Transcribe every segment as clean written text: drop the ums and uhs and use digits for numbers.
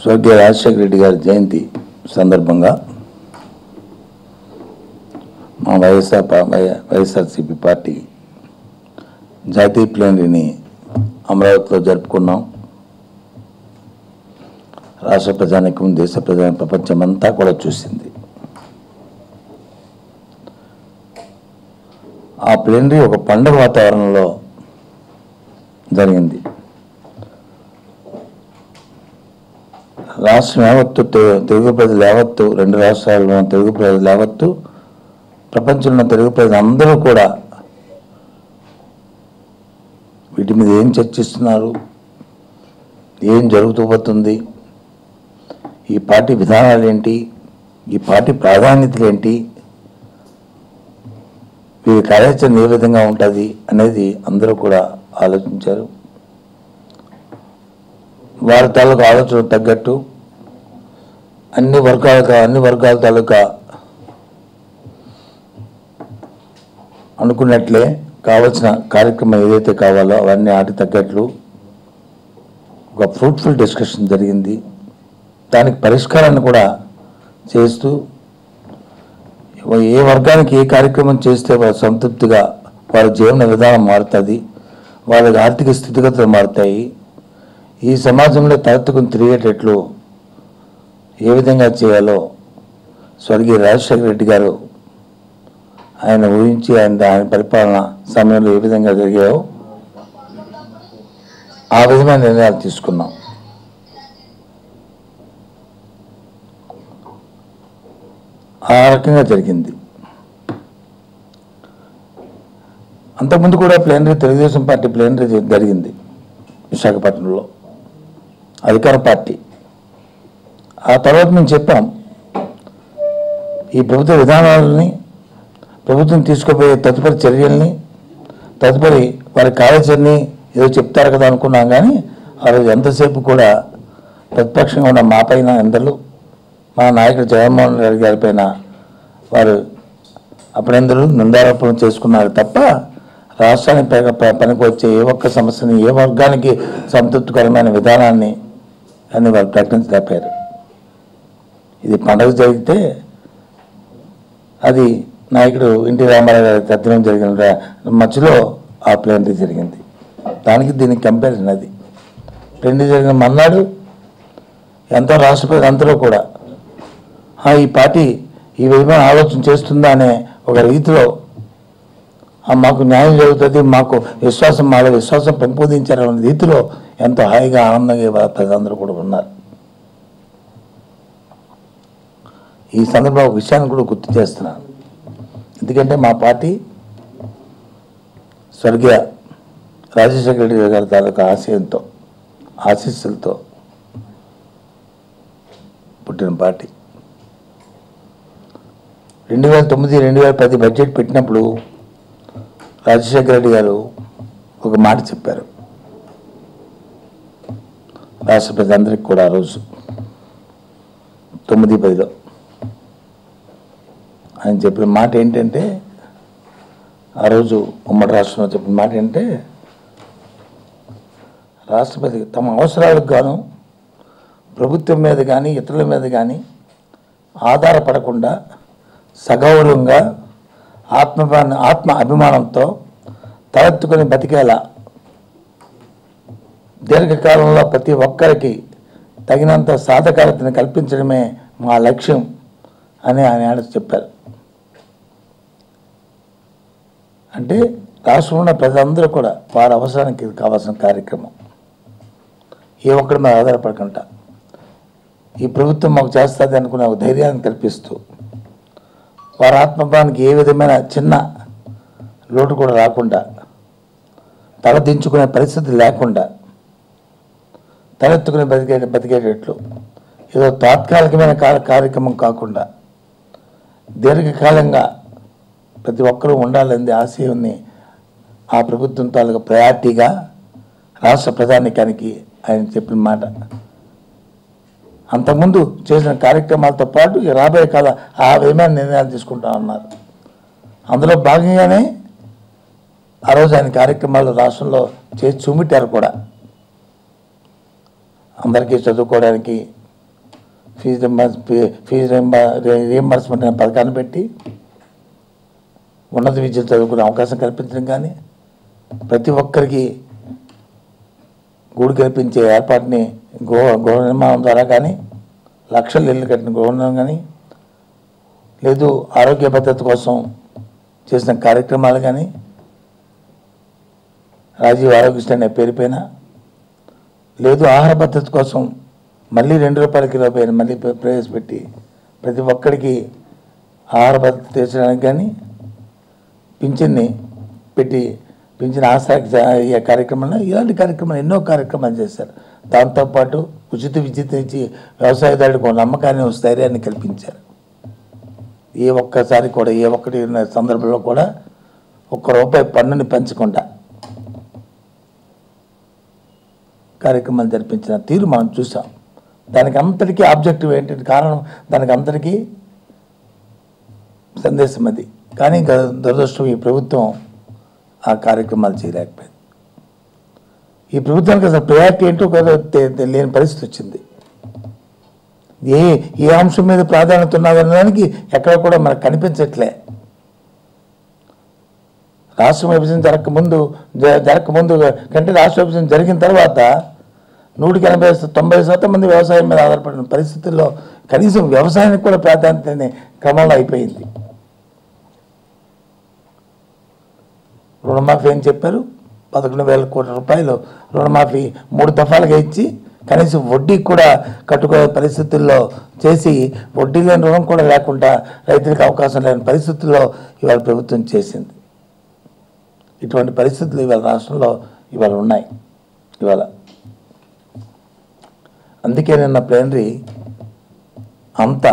స్వర్గీయ రాజశేఖర రెడ్డి గారి జయంతి సందర్భంగా మా వైఎస్ఆర్సీపీ పార్టీ జాతీయ ప్లేనరీని అమరావతిలో జరుపుకున్నాం. రాష్ట్ర ప్రజానీకం, దేశ ప్రజానీకం, ప్రపంచమంతా కూడా చూసింది. ఆ ప్లేనరీ ఒక పండుగ వాతావరణంలో జరిగింది. రాష్ట్రం యావత్తు, తెలుగు ప్రజలు యావత్తు, రెండు రాష్ట్రాల్లో తెలుగు ప్రజలు యావత్తు, ప్రపంచంలో తెలుగు ప్రజలు అందరూ కూడా వీటి మీద ఏం చర్చిస్తున్నారు, ఏం జరుగుతూపోతుంది, ఈ పార్టీ విధానాలు ఏంటి, ఈ పార్టీ ప్రాధాన్యతలు ఏంటి, వీరి కార్యాచరణ ఏ విధంగా ఉంటుంది అనేది అందరూ కూడా ఆలోచించారు. వారి తాలూకా ఆలోచన తగ్గట్టు అన్ని వర్గాల తాలూకా అనుకున్నట్లే కావాల్సిన కార్యక్రమం ఏదైతే కావాలో అవన్నీ వాటికి తగ్గట్లు ఒక ఫ్రూట్ఫుల్ డిస్కషన్ జరిగింది. దానికి పరిష్కారాన్ని కూడా చేస్తూ ఏ వర్గానికి ఏ కార్యక్రమం చేస్తే వారు సంతృప్తిగా వారి జీవన విధానం మారుతుంది, వాళ్ళకి ఆర్థిక స్థితిగతులు మారుతాయి, ఈ సమాజంలో తలెత్తుకుని తిరిగేటట్లు ఏ విధంగా చేయాలో స్వర్గీయ రాజశేఖర రెడ్డి గారు ఆయన ఊహించి ఆయన పరిపాలన సమయంలో ఏ విధంగా జరిగాయో ఆ విధమైన నిర్ణయాలు తీసుకున్నాం. ఆ రకంగా జరిగింది. అంతకుముందు కూడా ప్లేనరీ, తెలుగుదేశం పార్టీ ప్లేనరీ జరిగింది విశాఖపట్నంలో, అధికార పార్టీ. ఆ తర్వాత మేము చెప్పాం, ఈ ప్రభుత్వ విధానాలని, ప్రభుత్వం తీసుకోబోయే తదుపరి చర్యల్ని, తదుపరి వారి కార్యాచరణని ఏదో చెప్తారు కదా అనుకున్నాం. కానీ ఆ రోజు ఎంతసేపు కూడా ప్రతిపక్షంగా ఉన్న మా పైన ఎందరు, మా నాయకుడు జగన్మోహన్ రెడ్డి గారి పైన వారు అప్పుడెందరూ నిందారోపణ చేసుకున్నారు తప్ప రాష్ట్రానికి పనికి వచ్చే ఏ ఒక్క సమస్యని, ఏ వర్గానికి సంతృప్తికరమైన విధానాన్ని అని వారు ప్రకటించలేపారు. ఇది పండుగ జరిగితే అది నాయకుడు ఎన్టీ రామారావు గారి తద్దినం జరిగిన మధ్యలో ఆ ప్లేనరీ జరిగింది. దానికి దీనికి కంపారిజన్ అది. ప్లేనరీ జరిగిన మన్నాడు ఎంతో రాష్ట్రపతి అందరూ కూడా ఈ పార్టీ ఈ విధమైన ఆలోచన చేస్తుందా అనే ఒక రీతిలో మాకు న్యాయం జరుగుతుంది, మాకు విశ్వాసం, మాలో విశ్వాసం పెంపొందించారనే రీతిలో ఎంతో హాయిగా ఆనందంగా ప్రజలందరూ కూడా ఉన్నారు. ఈ సందర్భంలో ఒక విషయాన్ని కూడా గుర్తు చేస్తున్నాను. ఎందుకంటే మా పార్టీ స్వర్గీయ రాజశేఖర రెడ్డి గారి తాలూకా ఆశయంతో, ఆశీస్సులతో పుట్టిన పార్టీ. 2009-2010 బడ్జెట్ పెట్టినప్పుడు రాజశేఖర రెడ్డి గారు ఒక మాట చెప్పారు రాష్ట్ర ప్రజలందరికీ కూడా. ఆ రోజు 9-10లో ఆయన చెప్పిన మాట ఏంటంటే, ఆ రోజు ఉమ్మడి రాష్ట్రంలో చెప్పిన మాట ఏంటంటే, రాష్ట్రపతి తమ అవసరాలకు గాను ప్రభుత్వం మీద కానీ ఇతరుల మీద కానీ ఆధారపడకుండా సగౌరవంగా ఆత్మ అభిమానంతో తలెత్తుకుని బతికేలా దీర్ఘకాలంలో ప్రతి ఒక్కరికి తగినంత సాధకారతను కల్పించడమే మా లక్ష్యం అని ఆయన చెప్పారు. అంటే రాష్ట్రంలో ఉన్న ప్రజలందరూ కూడా వారి అవసరానికి కావాల్సిన కార్యక్రమం ఏ ఒక్కడి మీద ఆధారపడకుండా ఈ ప్రభుత్వం మాకు చేస్తుంది అనుకునే ఒక ధైర్యాన్ని కల్పిస్తూ, వారి ఆత్మభావానికి ఏ విధమైన చిన్న లోటు కూడా రాకుండా, తలదించుకునే పరిస్థితి లేకుండా, తలెత్తుకుని బతికేటట్లు ఏదో తాత్కాలికమైన కార్యక్రమం కాకుండా దీర్ఘకాలంగా ప్రతి ఒక్కరూ ఉండాలని ఆశయాన్ని ఆ ప్రభుత్వం తాలూకా ప్రయారిటీగా రాష్ట్ర ప్రధానికానికి ఆయన చెప్పిన మాట. అంతకుముందు చేసిన కార్యక్రమాలతో పాటు రాబోయే కాల ఆ విధమైన నిర్ణయాలు తీసుకుంటామన్నారు. అందులో భాగంగానే ఆ రోజు ఆయన కార్యక్రమాలు రాష్ట్రంలో చేసి చూపెట్టారు కూడా. అందరికీ చదువుకోవడానికి రీఎంబర్స్మెంట్ అనే పథకాన్ని పెట్టి ఉన్నత విద్య చదువుకునే అవకాశం కల్పించడం కానీ, ప్రతి ఒక్కరికి గూడు కల్పించే ఏర్పాటుని గృహ నిర్మాణం ద్వారా కానీ, లక్షల ఇళ్ళు కట్టిన గృహ నిర్మాణం కానీ, లేదు ఆరోగ్య భద్రత కోసం చేసిన కార్యక్రమాలు కానీ, రాజీవ్ ఆరోగ్యశ్రీ అనే పేరుపైన, లేదు ఆహార భద్రత కోసం మళ్ళీ ₹2 కిలో పైన మళ్ళీ ప్రవేశపెట్టి ప్రతి ఒక్కరికి ఆహార భద్రత తీర్చడానికి కానీ, పింఛన్ని పెట్టి పింఛన్ ఆసరా అయ్యే కార్యక్రమాలు, ఇలాంటి కార్యక్రమాలు ఎన్నో కార్యక్రమాలు చేశారు. దాంతోపాటు ఉచిత విద్యుత్ ఇచ్చి వ్యవసాయదారుడికి నమ్మకాన్ని స్థైర్యాన్ని కల్పించారు. ఏ ఒక్కసారి కూడా ఏ ఒక్కటి సందర్భంలో కూడా ₹1 పన్నుని పెంచకుండా కార్యక్రమాలు జరిపించిన తీరు మనం చూసాం. దానికి అంతటికీ ఆబ్జెక్టివ్ ఏంటంటే కారణం, దానికి అంతటికీ సందేశం అది. కానీ దురదృష్టం ఈ ప్రభుత్వం ఆ కార్యక్రమాలు చేయలేకపోయింది. ఈ ప్రభుత్వానికి అసలు ప్రయారిటీ ఏంటో లేని పరిస్థితి వచ్చింది. ఏ అంశం మీద ప్రాధాన్యత ఉన్నదనడానికి ఎక్కడ కూడా మనకు కనిపించట్లే. రాష్ట్ర విభజన జరగకముందు కంటే రాష్ట్ర విభజన జరిగిన తర్వాత 90% మంది వ్యవసాయం మీద ఆధారపడిన పరిస్థితుల్లో కనీసం వ్యవసాయానికి కూడా ప్రాధాన్యత అనే క్రమంలో అయిపోయింది. రుణమాఫీ అని చెప్పారు, 11,000 కోట్ల రూపాయలు రుణమాఫీ 3 దఫాలుగా ఇచ్చి కనీసం వడ్డీ కూడా కట్టుకునే పరిస్థితుల్లో చేసి, వడ్డీ లేని రుణం కూడా లేకుండా రైతులకు అవకాశం లేని పరిస్థితుల్లో ఇవాళ ప్రభుత్వం చేసింది. ఇటువంటి పరిస్థితులు ఇవాళ రాష్ట్రంలో ఇవాళ ఉన్నాయి. ఇవాళ అందుకే నిన్న ప్లేనరీ అంత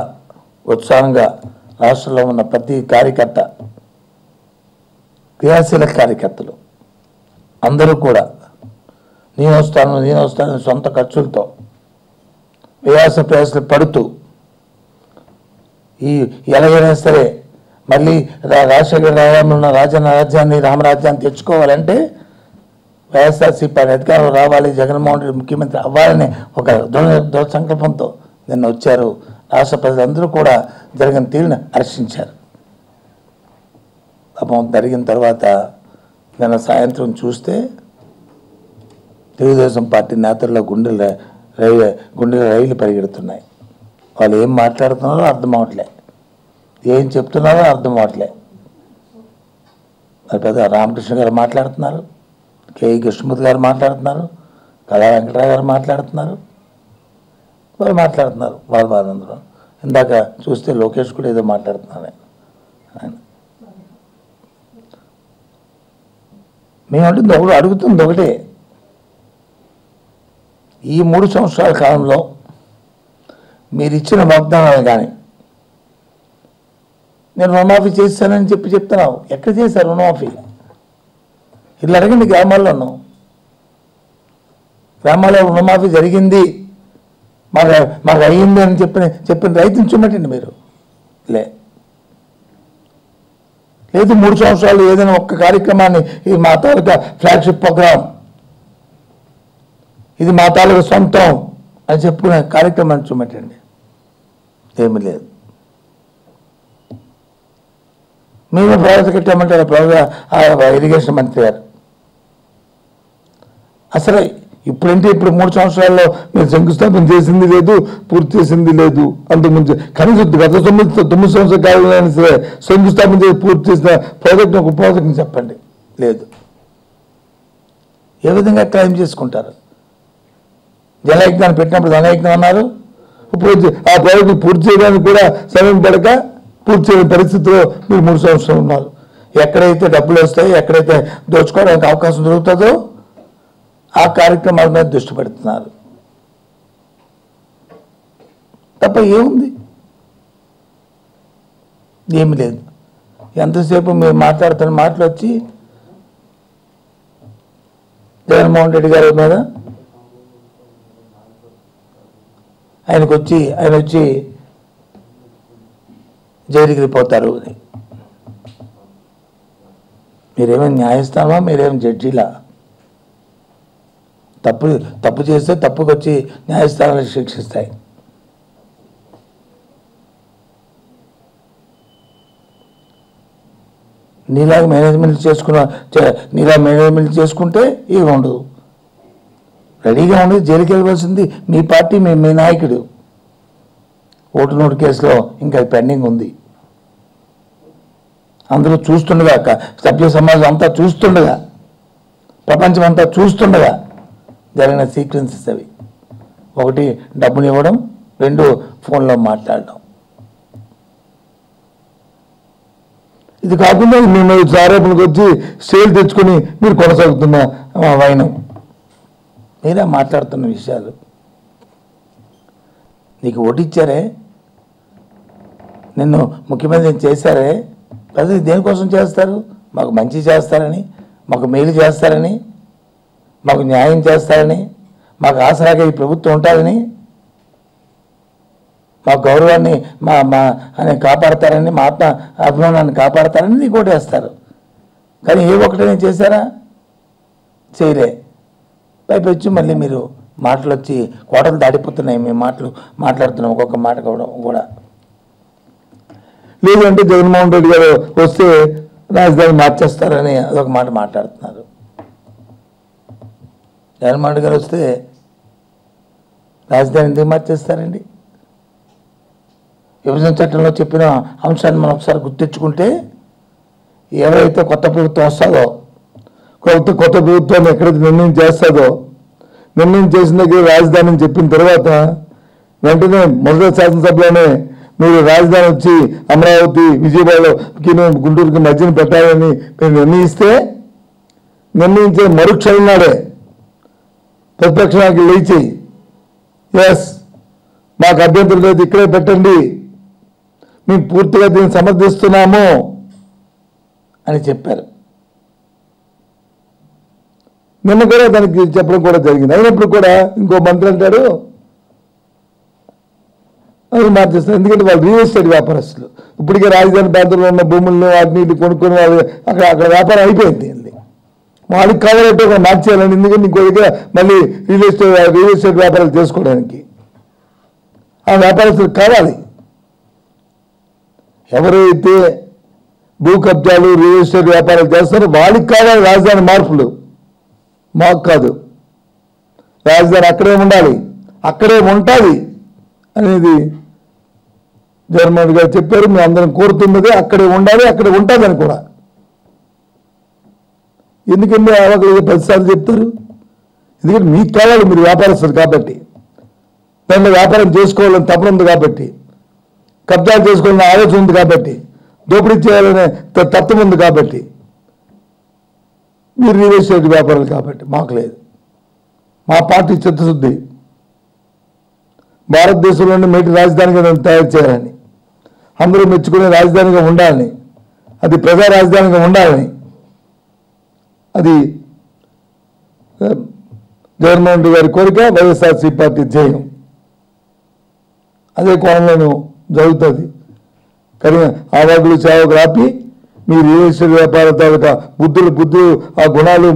ఉత్సాహంగా రాష్ట్రంలో ఉన్న ప్రతి కార్యకర్త, క్రియాశీల కార్యకర్తలు అందరూ కూడా నేను వస్తాను సొంత ఖర్చులతో ప్రయాసలు పడుతూ ఎలాగైనా సరే మళ్ళీ రాజశేఖర రాజాంలో ఉన్న రాజ్యాన్ని రామరాజ్యాన్ని తెచ్చుకోవాలంటే వైఎస్ఆర్సీపీ అధికారంలో రావాలి, జగన్మోహన్ రెడ్డి ముఖ్యమంత్రి అవ్వాలని ఒక దృఢ సంకల్పంతో నిన్న వచ్చారు. రాష్ట్ర ప్రజలందరూ కూడా జరిగిన తీరుని హర్షించారు. పాపం జరిగిన తర్వాత నిన్న సాయంత్రం చూస్తే తెలుగుదేశం పార్టీ నేతల్లో గుండెల రైలు పరిగెడుతున్నాయి. వాళ్ళు ఏం మాట్లాడుతున్నారో అర్థం అవట్లే, ఏం చెప్తున్నారో అర్థం అవట్లే. మరి పెద్ద రామకృష్ణ గారు మాట్లాడుతున్నారు, కేఈ కృష్ణమూర్తి గారు మాట్లాడుతున్నారు, కళా వెంకటరావు గారు మాట్లాడుతున్నారు, వాళ్ళు మాట్లాడుతున్నారు వాళ్ళందరూ. ఇందాక చూస్తే లోకేష్ కూడా ఏదో మాట్లాడుతున్నారు. ఆయన మేము అంటుంది అడుగుతుంది ఒకటే, ఈ 3 సంవత్సరాల కాలంలో మీరు ఇచ్చిన వాగ్దానాలు కానీ, నేను రుణమాఫీ చేస్తానని చెప్తున్నావు, ఎక్కడ చేశారు రుణమాఫీ? ఇట్లా అడగండి. గ్రామాల్లో రుణమాఫీ జరిగింది, మాకు అయ్యింది అని చెప్పిన రైతుని చూపెట్టండి మీరు. లేదు 3 సంవత్సరాలు ఏదైనా ఒక్క కార్యక్రమాన్ని, ఇది మా తాలూకా ఫ్లాగ్షిప్ ప్రోగ్రామ్, ఇది మా తాలూకా సొంతం అని చెప్పుకునే కార్యక్రమాన్ని చూపెట్టండి. ఏమీ లేదు. మేము ప్రాజెక్ట్ కట్టామంటారు ఇరిగేషన్ మంత్రి గారు. అసలు ఇప్పుడు 3 సంవత్సరాల్లో మీరు శంకుస్థాపన చేసింది లేదు, పూర్తి చేసింది లేదు. అంతకుముందు కనీసం గత 9 సంవత్సరాల కాలంలో సరే శంకుస్థాపన చేసి పూర్తి చేసిన ప్రాజెక్ట్ ఒక ప్రాజెక్ట్ని చెప్పండి. లేదు. ఏ విధంగా క్లెయిమ్ చేసుకుంటారు? జలయజ్ఞాన్ని పెట్టినప్పుడు జలయజ్ఞం అన్నారు, ఇప్పుడు ఆ ప్రాజెక్టు పూర్తి చేయడానికి కూడా సమయం పడక పూర్తి చేయని పరిస్థితిలో మీరు 3 సంవత్సరాలు ఉన్నారు. ఎక్కడైతే డబ్బులు వస్తాయో, ఎక్కడైతే దోచుకోవడానికి అవకాశం దొరుకుతుందో ఆ కార్యక్రమాల మీద దృష్టి పెడుతున్నారు తప్ప ఏముంది? ఏమి లేదు. ఎంతసేపు మీరు మాట్లాడుతున్న మాటలు వచ్చి జగన్మోహన్ రెడ్డి గారి మీద ఆయన వచ్చి జైలుకి వెళ్ళిపోతారు అని. మీరేమైనా న్యాయస్థానమా? మీరేమి జడ్జిలా? తప్పు చేస్తే తప్పుకు వచ్చి న్యాయస్థానాలు శిక్షిస్తాయి. నీలాగా మేనేజ్మెంట్ చేసుకుంటే ఇవి ఉండదు. రెడీగా ఉండేది జైలుకి వెళ్ళవలసింది మీ పార్టీ, మీ నాయకుడు. ఓటు నోటు కేసులో ఇంకా పెండింగ్ ఉంది. అందరూ చూస్తుండగా, సభ్య సమాజం అంతా చూస్తుండగా, ప్రపంచం అంతా చూస్తుండగా జరిగిన సీక్వెన్సెస్ అవి. ఒకటి డబ్బుని ఇవ్వడం, రెండు ఫోన్లో మాట్లాడడం. ఇది కాకుండా మేము ఆరోపణలకు వచ్చి స్టేలు తెచ్చుకొని మీరు కొనసాగుతున్న వైనం, మీరే మాట్లాడుతున్న విషయాలు. నీకు ఓటు ఇచ్చారే, నిన్ను ముఖ్యమంత్రి చేశారే, ప్రజలు దేనికోసం చేస్తారు? మాకు మంచి చేస్తారని, మాకు మేలు చేస్తారని, మాకు న్యాయం చేస్తారని, మాకు ఆసరాగా ఈ ప్రభుత్వం ఉంటుందని, మా గౌరవాన్ని అని కాపాడతారని, మా ఆత్మ అభిమానాన్ని కాపాడతారని నీకు ఓటేస్తారు. కానీ ఏ ఒక్కటనే చేశారా? చేయలే. పైపొచ్చి మళ్ళీ మీరు మాటలు వచ్చి కోటలు దాటిపోతున్నాయి. మేము మాట్లాడుతున్నాం ఒక్కొక్క మాట కూడా. లేదంటే జగన్మోహన్ రెడ్డి గారు వస్తే రాజధాని మార్చేస్తారని అదొక మాట మాట్లాడుతున్నారు. జగన్మోహన్ రెడ్డి గారు వస్తే రాజధాని ఎందుకు మార్చేస్తారండి? విభజన చట్టంలో చెప్పిన అంశాన్ని మనం ఒకసారి గుర్తించుకుంటే, ఎవరైతే కొత్త ప్రభుత్వం వస్తుందో, కొత్త ప్రభుత్వాన్ని ఎక్కడైతే నిర్ణయం చేస్తుందో, నిర్ణయం చేసిన దగ్గర రాజధాని అని చెప్పిన తర్వాత వెంటనే మొదటి శాసనసభలోనే మీరు రాజధాని వచ్చి అమరావతి, విజయవాడకి, గుంటూరుకి మధ్యన పెట్టాలని మీరు నిర్ణయించిన మరుక్షణం నాడే ప్రతిపక్షానికి లేచి ఎస్ మాకు అభ్యంతరం లేదు, ఇక్కడే పెట్టండి, మేము పూర్తిగా దీన్ని సమర్థిస్తున్నాము అని చెప్పారు. నిన్న కూడా దానికి చెప్పడం కూడా జరిగింది. అయినప్పుడు కూడా ఇంకో మంత్రి అంటాడు అది మార్చేస్తారు. ఎందుకంటే వాళ్ళు రియల్ ఎస్టేట్ వ్యాపారస్తులు. ఇప్పటికే రాజధాని ప్రాంతంలో ఉన్న భూములను వాటిని కొనుక్కొని వాళ్ళు అక్కడ వ్యాపారం అయిపోయింది. వాళ్ళకి కావాలంటే ఒక మార్చేయాలని, ఎందుకంటే ఇంకో దగ్గర మళ్ళీ రియల్ ఎస్టేట్ వ్యాపారాలు చేసుకోవడానికి ఆ వ్యాపారస్తులకు కావాలి. ఎవరైతే భూ కబ్జాలు, రియల్ ఎస్టేట్ వ్యాపారాలు చేస్తారో వాళ్ళకి కావాలి రాజధాని మార్పులు, మాకు కాదు. రాజధాని అక్కడే ఉండాలి, అక్కడే ఉంటుంది అనేది జగన్మోహన్ రెడ్డి గారు చెప్పారు. మేము అందరం కోరుతున్నదే అక్కడే ఉండాలి, అక్కడే ఉంటుందని కూడా. ఎందుకంటే అవకాశం 10 సార్లు చెప్తారు? ఎందుకంటే మీకు కావాలి, మీరు వ్యాపారస్తులు కాబట్టి, దాంట్లో వ్యాపారం చేసుకోవాలని తపన ఉంది కాబట్టి, కబ్జాలు చేసుకోవాలనే ఆలోచన ఉంది కాబట్టి, దోపిడీ చేయాలనే తత్వం ఉంది కాబట్టి, మీరు రియల్ ఎస్టేట్ వ్యాపారాలు కాబట్టి. మాకు లేదు. మా పార్టీ చిత్తశుద్ధి భారతదేశంలోని మేటి రాజధానిగా దాన్ని తయారు చేయాలని, అందరూ మెచ్చుకునే రాజధానిగా ఉండాలని, అది ప్రజా రాజధానిగా ఉండాలని, అది జగన్మోహన్ రెడ్డి గారి కోరిక, వైఎస్ఆర్సీపీ పార్టీ ధ్యేయం. అదే కోణంలోనూ జరుగుతుంది. కానీ ఆవాకులు సేవకులు ఆపి మీ రియల్ ఎస్టేట్ వ్యాపార తాలూకా బుద్ధులు ఆ గుణాలు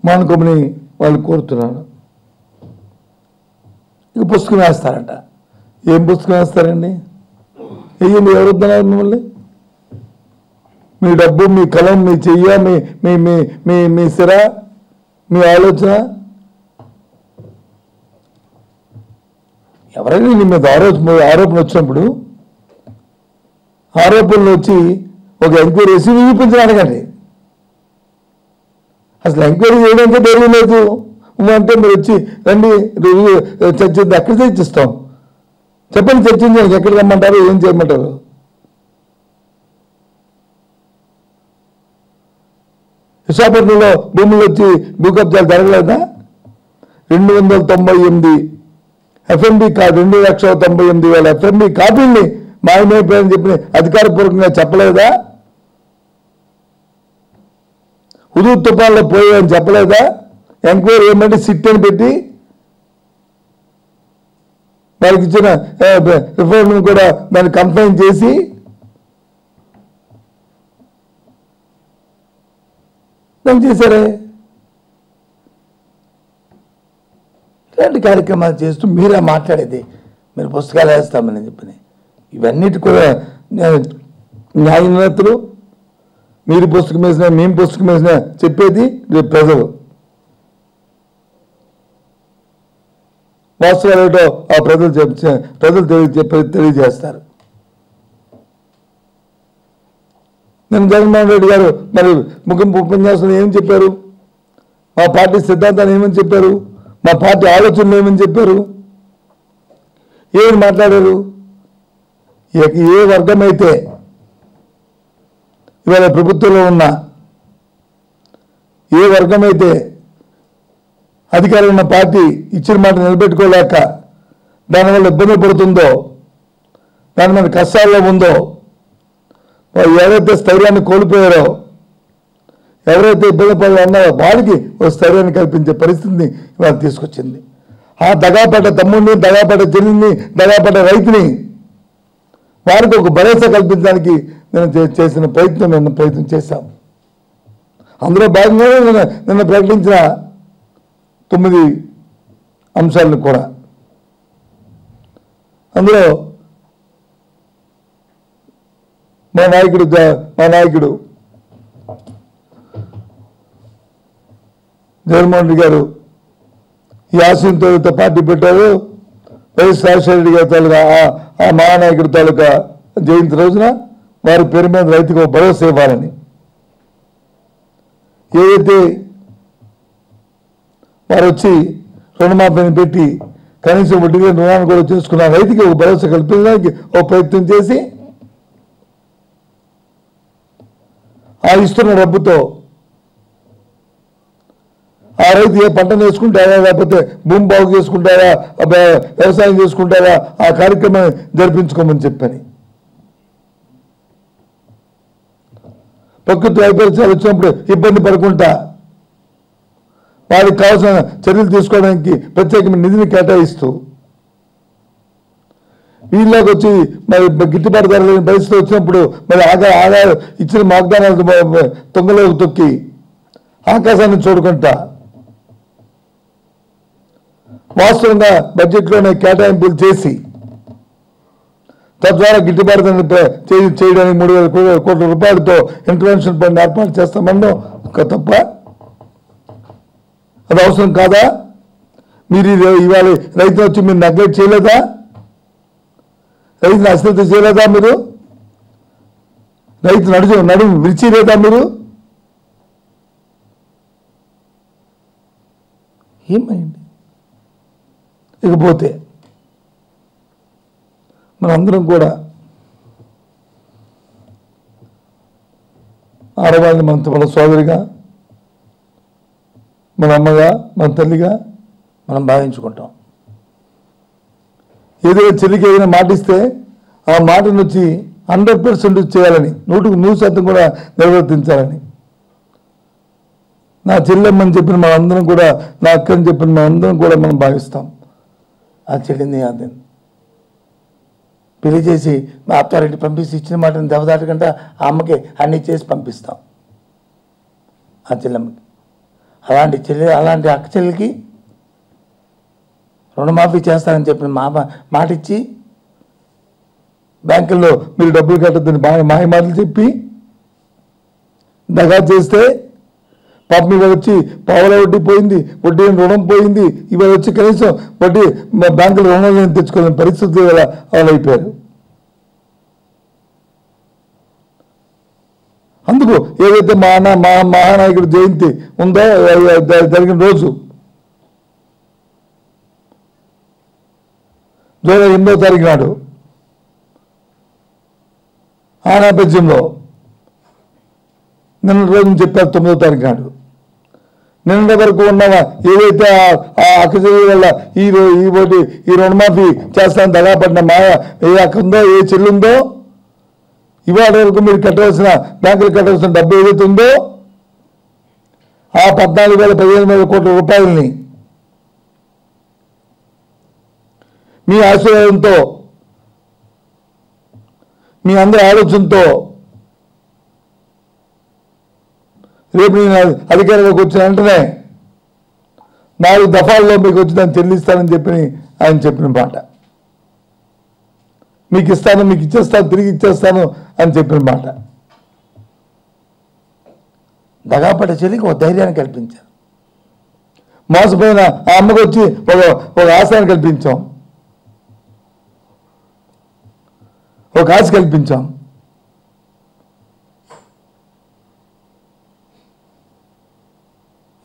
మానుకోమని వాళ్ళు కోరుతున్నాను. ఇక పుస్తకం వేస్తారంట. ఏం పుస్తకం వేస్తారండి? వెయ్యండి, ఎవరు వద్దన్నారు మిమ్మల్ని? మీ డబ్బు, మీ కలం, మీ చెయ్య, మీ సిర, మీ ఆలోచన, ఎవరైనా నీ మీద ఆరోపణ వచ్చినప్పుడు ఆరోపణలు వచ్చి ఒక ఎంక్వైరీ చేసి నిరూపించని అడగండి. అసలు ఎంక్వైరీ చేయడానికి ధైర్యం లేదు అంటే మీరు వచ్చి రండి చర్చించి ఎక్కడ చర్చిస్తాం? చెప్పండి, చర్చించడానికి ఎక్కడ రమ్మంటారు, ఏం చేయమంటారు? విశాఖపట్నంలో భూములు వచ్చి భూ కబ్జాలు జరగలేదా? 298 ఎఫ్ఎంబి 2,98,000 ఎఫ్ఎంబి కాపీల్ని మాయమైపోయాయని చెప్పి అధికారపూర్వకంగా చెప్పలేదా? హుదూద్ తుఫాన్లో పోయాయని చెప్పలేదా? ఎంక్వైరీ ఏమంటే సిట్ అని పెట్టి వాళ్ళకి ఇచ్చిన రిఫరెండం కూడా దాన్ని కంప్లైంట్ చేసి దాన్ని చేశారే. ఇలాంటి కార్యక్రమాలు చేస్తూ మీరే మాట్లాడేది, మీరు పుస్తకాలు వేస్తామని చెప్పని ఇవన్నిటి కూడా న్యాయనేతలు మీరు పుస్తకం వేసినా మేము పుస్తకం వేసినా చెప్పేది రేపు ప్రజలు. వాస్తవాలు ఏటో ఆ ప్రజలు తెలియజేస్తారు. నేను జగన్మోహన్ రెడ్డి గారు మరి ముగింపు ఉపన్యాసంలో ఏమని చెప్పారు? మా పార్టీ సిద్ధాంతాలు ఏమని చెప్పారు? మా పార్టీ ఆలోచనలు ఏమని చెప్పారు? ఏమని మాట్లాడారు? ఏ వర్గం అయితే ఇవాళ ప్రభుత్వంలో ఉన్న ఏ వర్గం అయితే అధికారంలో ఉన్న పార్టీ ఇచ్చిన మాట నిలబెట్టుకోలేక దానివల్ల ఇబ్బంది పడుతుందో, దాని మీద కష్టాల్లో ఉందో, ఎవరైతే స్థైర్యాన్ని కోల్పోయారో, ఎవరైతే ఇబ్బంది పడి ఉన్నారో వాళ్ళకి ఒక స్థైర్యాన్ని కల్పించే పరిస్థితిని ఇవాళ తీసుకొచ్చింది. ఆ దగాపడ్డ తమ్ముడిని, దగాపడ్డ చెల్లిని, దగాపడ్డ రైతుని వారికి ఒక భరోసా కల్పించడానికి నేను చేసిన ప్రయత్నం చేశాం. అందులో భాగంగానే నిన్న ప్రకటించిన 9 అంశాలను కూడా. అందులో మా నాయకుడు జగన్మోహన్ రెడ్డి గారు ఈ ఆశయంతో పార్టీ పెట్టారు. వైఎస్ రాజశేఖర రెడ్డి గారి తాలూకా ఆ మహానాయకుడి తాలూకా జయంతి రోజున వారి పేరు మీద రైతుకు భరోసా ఇవ్వాలని, ఏదైతే వారు వచ్చి రుణమాఫీని పెట్టి కనీసం వడ్డీ లేని రుణాన్ని కూడా చేసుకున్న రైతుకి ఒక భరోసా కల్పించడానికి ఒక ప్రయత్నం చేసి ఆ ఇస్తున్న డబ్బుతో ఆ రైతు ఏ పంటను వేసుకుంటారా, లేకపోతే భూమి బాగు చేసుకుంటారా, వ్యవసాయం చేసుకుంటారా, ఆ కార్యక్రమాన్ని జరిపించుకోమని చెప్పని ప్రకృతి వైపరీత్యాలు వచ్చినప్పుడు ఇబ్బంది పడకుండా వారికి కావాల్సిన చర్యలు తీసుకోవడానికి ప్రత్యేకమైన నిధిని కేటాయిస్తూ వీళ్ళకి వచ్చి మరి గిట్టుబాటు ధర లేని పరిస్థితి వచ్చినప్పుడు మరి ఆదాయ ఇచ్చిన వాగ్దానాలు తొంగలోకి తొక్కి ఆకాశాన్ని చూడకుండా వాస్తవంగా బడ్జెట్లోనే కేటాయింపులు చేసి తద్వారా గిట్టుబాటు చేయడానికి 3,000 కోట్ల రూపాయలతో ఇంటర్వెన్షన్ ఫండ్ ఏర్పాటు చేస్తామన్నా తప్ప అది అవసరం కాదా? మీరు ఇవాళ రైతు వచ్చి మీరు నెగ్లెక్ట్ చేయలేదా? రైతుని అశ్రద్ధ చేయలేదా? మీరు రైతు నడుము విరిచిలేదా? మీరు ఏమైంది? ఇకపోతే మనందరం కూడా ఆడవాళ్ళని మన సోదరిగా, మన అమ్మగా, మన తల్లిగా మనం భావించుకుంటాం. ఏదైనా చెల్లికి ఏదైనా మాటిస్తే ఆ మాటను వచ్చి 100% చేయాలని, 100% కూడా నిర్వర్తించాలని నా చెల్లెమ్మని చెప్పిన మనందరం కూడా, నా అక్కని చెప్పిన మనందరం కూడా మనం భావిస్తాం. ఆ చెల్లిని అదే పెళ్లి చేసి మా అత్తారింటి పంపిస్తే ఇచ్చిన మాటను దెబ్బదాటకుండా ఆ అమ్మకి అన్నీ చేసి పంపిస్తాం ఆ చెల్లెమ్మకి. అలాంటి అక్క చెల్లికి రుణమాఫీ చేస్తానని చెప్పిన మాట ఇచ్చి బ్యాంకుల్లో మీరు డబ్బులు కట్టద్దని మాయ మాటలు చెప్పి దగా చేస్తే పాపం ఇవాళ వచ్చి పావుల వడ్డీ పోయింది, వడ్డీ రుణం పోయింది. ఇవాళ వచ్చి కనీసం వడ్డీ బ్యాంకులో రుణాలను తెచ్చుకోలేని పరిస్థితి వాళ్ళు అయిపోయారు. అందుకు ఏదైతే మహానాయకుడి జయంతి ఉందో జరిగిన రోజు జూలై 8వ తారీఖు నాడు ఆ నేపథ్యంలో నిన్న రోజు చెప్పారు 9వ తారీఖు నాడు నిన్న వరకు ఉన్న ఏదైతే ఆ అక్కచెల్లి వల్ల ఈ రుణమాఫీ చేస్తాను దగాపడిన ఏ అక్క ఉందో, ఏ చెల్లి ఉందో, ఇవాళ వరకు మీరు కట్టవలసిన బ్యాంకులు కట్టవలసిన డబ్బు ఏదైతే ఉందో ఆ 14,000-15,000 కోట్ల రూపాయలని మీ ఆశీర్వాదంతో, మీ అందరి ఆలోచనతో రేపు నేను అధికారంలోకి వచ్చిన వెంటనే 4 దఫాల్లో మీకు వచ్చి దాన్ని చెల్లిస్తానని చెప్పి ఆయన చెప్పిన మాట. మీకు ఇస్తాను, మీకు ఇచ్చేస్తాను, తిరిగి ఇచ్చేస్తాను అని చెప్పిన మాట. దగాపడ్డ చెల్లికి ఒక ధైర్యాన్ని కల్పించారు. మోసపోయిన ఆ అమ్మకు వచ్చి ఒక ఆశయాన్ని కల్పించాం, ఒక ఆశ కల్పించాం.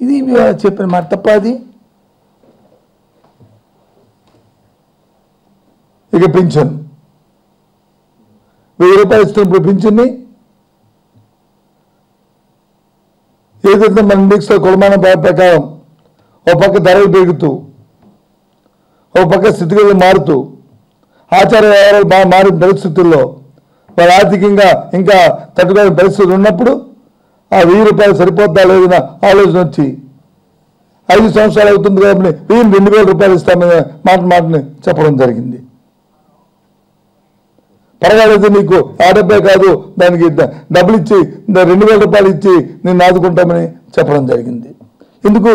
ఇది చెప్పిన మాట తప్ప అది. ఇక పింఛన్ 1000 రూపాయలు ఇస్తున్నప్పుడు పింఛన్ని ఏదైతే మన ఇండెక్స్లో కొలమానం ప్రకారం ఒక పక్క ధరలు పెరుగుతూ, ఒక పక్క స్థితిగతులు మారుతూ, ఆచార వ్యవహారాలు బాగా మారిన పరిస్థితుల్లో వాళ్ళు ఆర్థికంగా ఇంకా తట్టుకోని పరిస్థితులు ఉన్నప్పుడు ఆ 1000 రూపాయలు సరిపోద్దా లేదన్న ఆలోచన వచ్చి 5 సంవత్సరాలు అవుతుంది కాబట్టి 2000 రూపాయలు ఇస్తామనే మాటని చెప్పడం జరిగింది. పర్వాలేదు, నీకు 70 కాదు, దానికి డబ్బులు ఇచ్చి 2000 రూపాయలు ఇచ్చి నేను ఆదుకుంటామని చెప్పడం జరిగింది. ఎందుకు?